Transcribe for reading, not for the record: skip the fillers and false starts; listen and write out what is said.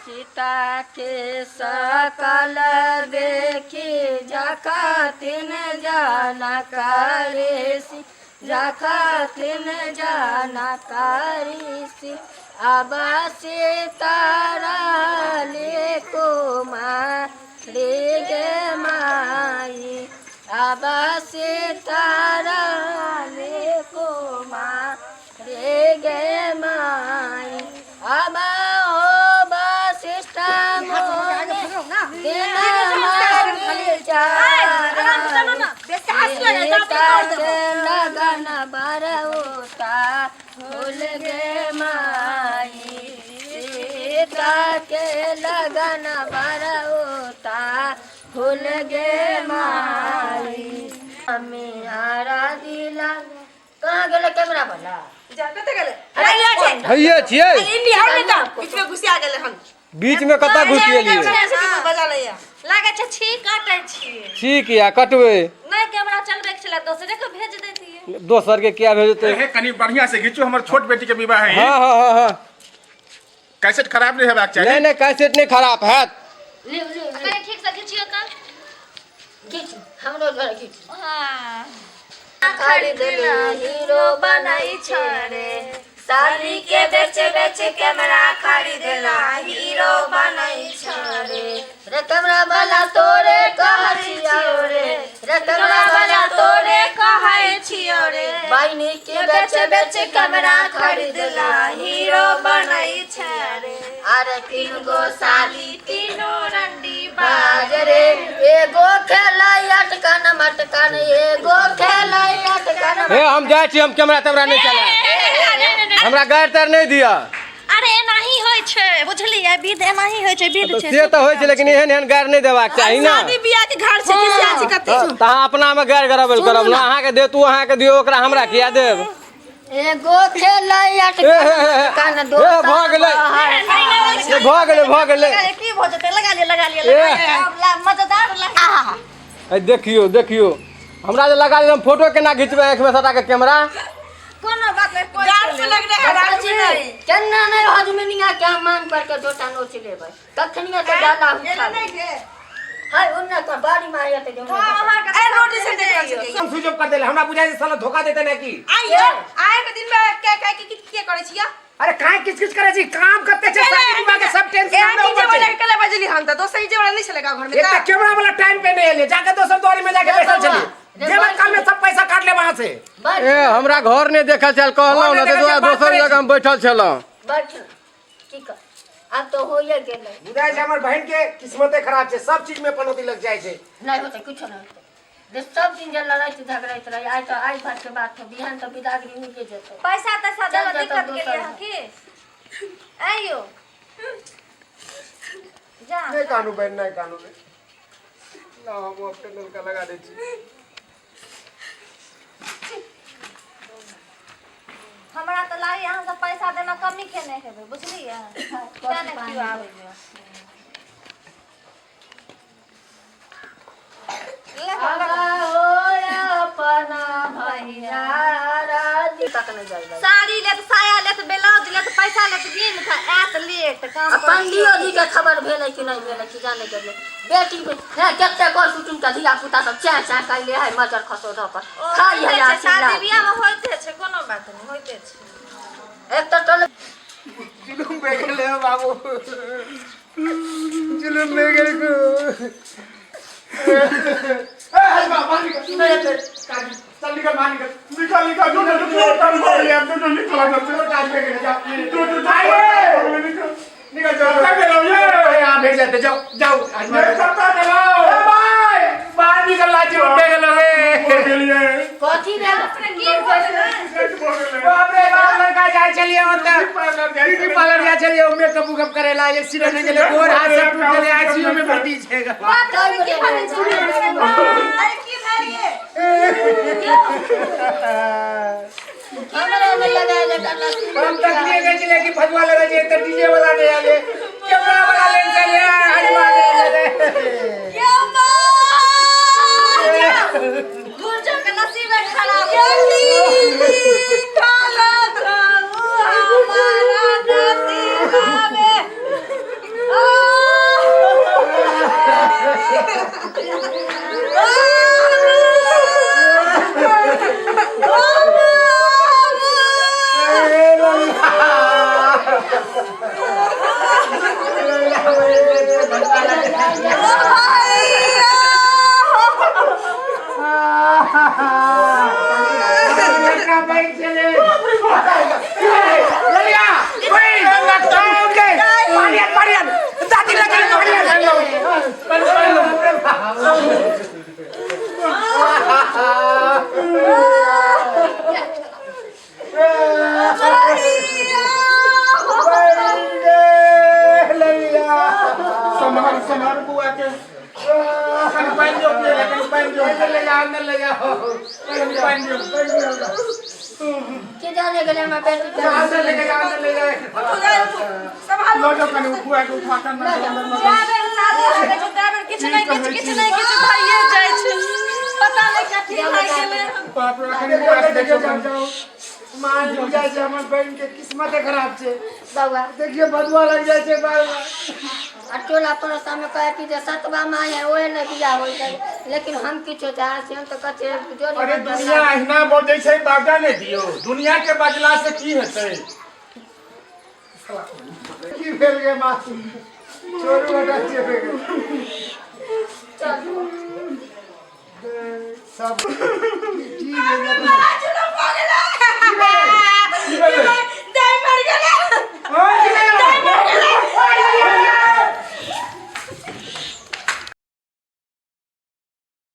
सीता के सकल देखी जखतिन जानकारी जखतिन जानकारी अब सीताराली कुमारी गे माई अब सीताराली कुमारी गे माई अब लगन बरउता फूल गे माई सीता के लगन बरउता फूल गे माई हमारा दिला कहाँ गेले कैमरा वाला हइये छियै बीच में घुसिया गेले हन बीच में कता घुसिएलिए बजा लैया लागे छै छी काटै छी छी किया कटबै नहीं कैमरा चलबे के छला दोसरे के भेज देतिए दोसर के क्या भेजते हे कनी बढ़िया से खींचो हमर छोट बेटी के विवाह है हां हां हां हां कैसेट खराब नहीं हेबाक चाहिए नहीं नहीं कैसेट नहीं खराब है कहीं ठीक से खींचियो का खींच हमरो घर खींच हां खरीदला हीरो बनाई छरे साली के बेच बेच कैमरा खरीदला हीरो बनाई छरे रे कैमरा वाला तोरे कहै छियो रे कैमरा वाला तोरे कहै छियो रे बहिनी के बेच बेच कैमरा खरीदला हीरो बनाई छरे अरे तीन गो साली तीनों रंडी बाज रे एगो खेलै अटकन मटकन एगो खेलै अटकन हे हम जाय छी हम कैमरा तमरा नहीं चला हमरा गाड़ तर नहीं दिया अरे एनाही होय छै बुझलियै विध एनाही होय छै विध छै से तो होय छै लेकिन एहन एहन गाड़ नहीं देबाक चाही ना शादी बियाह के घर छै किसिया छै कते तहाँ अपना में गाड़ गड़बड़ करब ना अहाँ के दे तू अहाँ के दियो ओकरा हमरा किया देब एगो खेलै अटकन दो भ गेलै भ गेलै की भ जेतै लगा लिया मजेदार लगा देखियो देखियो हमरा जे लगा ले हम फोटो केना खींचबै एक में सटा के कैमरा कोनो बात नहीं कोई गाड़ से लग रहा है केना नहीं हजमनिया के मान पर के दोटा नोच लेबै तखनिया तो डाला उठा हाय उन्ना तो बाड़ी मारिया ते जौन हां ए रोटी से देख हम सुजोब कर देले हमरा बुझाई साला धोखा देते ना की आइए आए के दिन में के करे छिया अरे काहे किच किच करे छी काम करते छे शादी विवाह के सब टेंशन हमरा ऊपर वाला कले बजली हम त दोसर जे वाला नहीं चलेगा घर में एक कैमरा वाला टाइम पे नहीं ले जाके दोसर द्वारी में जाके बैठल छली जेबा काम में सब पैसा काट ले वहां से ए हमरा घर नहीं देखल चल कहलौ ना तो दोसर जगह हम बैठल छलौ बैठ की कर अब तो होइए गेलै बुझाई छै हमर बहन के किस्मते खराब छै सब चीज में पनौती लग जाय छै नहीं होते कुछ नहीं होते जे सब दिन जे लड़ाई झगड़ाइत रहे आज तो आज बात के बात है बिहान तो बिदागरी हो जेते पैसा तैसा देला दिक्कत के लिए है की आइयो जा नहीं कानू बहन नहीं कानू ना हम अपने नलका लगा दे छी हमरा त लागी अहाँ सब पैसा देना कमी के नहीं हेबे बुझलियै केना क्यों आबै ले अपना भैया राजी तक न जाइला साड़ी ले साया ले ब्लाउज ले पैसा ले दिन था एत लेट काम पंडियो जी के खबर भेलै कि नहीं भेलै कि जाने के बेटी है केते को शूटिंग का धिया पुता सब चा चा कैले है मजर खसो ध पर खाई है शादी बियाह में होइते छै कोनो बात नहीं होइते छै एक तो टोल जुलुम पे गेले बाबू जुलुम पे गेले को ए हलवा मानी का चल निकल मानी का निकल जो काम हो गया तो निकल जा तो टाइम पे गए जा तू जाइए निकल जाओ ये यहां भेज देते जाओ जाओ ये करता चलो बाय बाहर निकल ला जी उठे गेलो रे गेलिए कथी रे की बोले बाप रे बाप लड़का जाय चलिए मतलब ब्यूटी पार्लर जा चलिए मेकअप उकअप करेला एक्सीडेंट हो गेले गोर हाथ से टूट गेले आईसीयू में भर्ती छेगा बात की भाई अरे की भाई हमरा में लगा लगा हम तक लिए गए चले कि फजवा लगे जे त डीजे वाला नहीं आले कैमरा वाला लेन चले हजमा दे क्या बात दूर जा के नसीब खराब काला था हमारा नसीब में संभाल बुआ के कहीं पानी जो पिए कहीं पानी जो अंदर ले जाओ कहीं पानी जो के जाने के लिए मैं बेटी अंदर ले जाए संभाल लो जो कहीं बुआ के उठा कर ना जाबे साले आगे जो जाबे किछ नहीं भइए जाय छै पता नहीं कथि लाग गेले बाप रे कहीं बुआ के देखो जाओ मां जी जाए छै हमर बहन के किस्मत खराब छै बाबा देखिए बदुआ लग जाए छै बार-बार आ टोला पड़ोसा में कहे कि जे सतवा माँ है ओए ने बिया होई छै लेकिन हम किछो चाहे से हम तो कथे जोड़ी अरे दुनिया अहिना बोलै छै बाजा ने दियो दुनिया के बदला से की हेतै की भेल गे मां चोरू हटा चेपे गए सब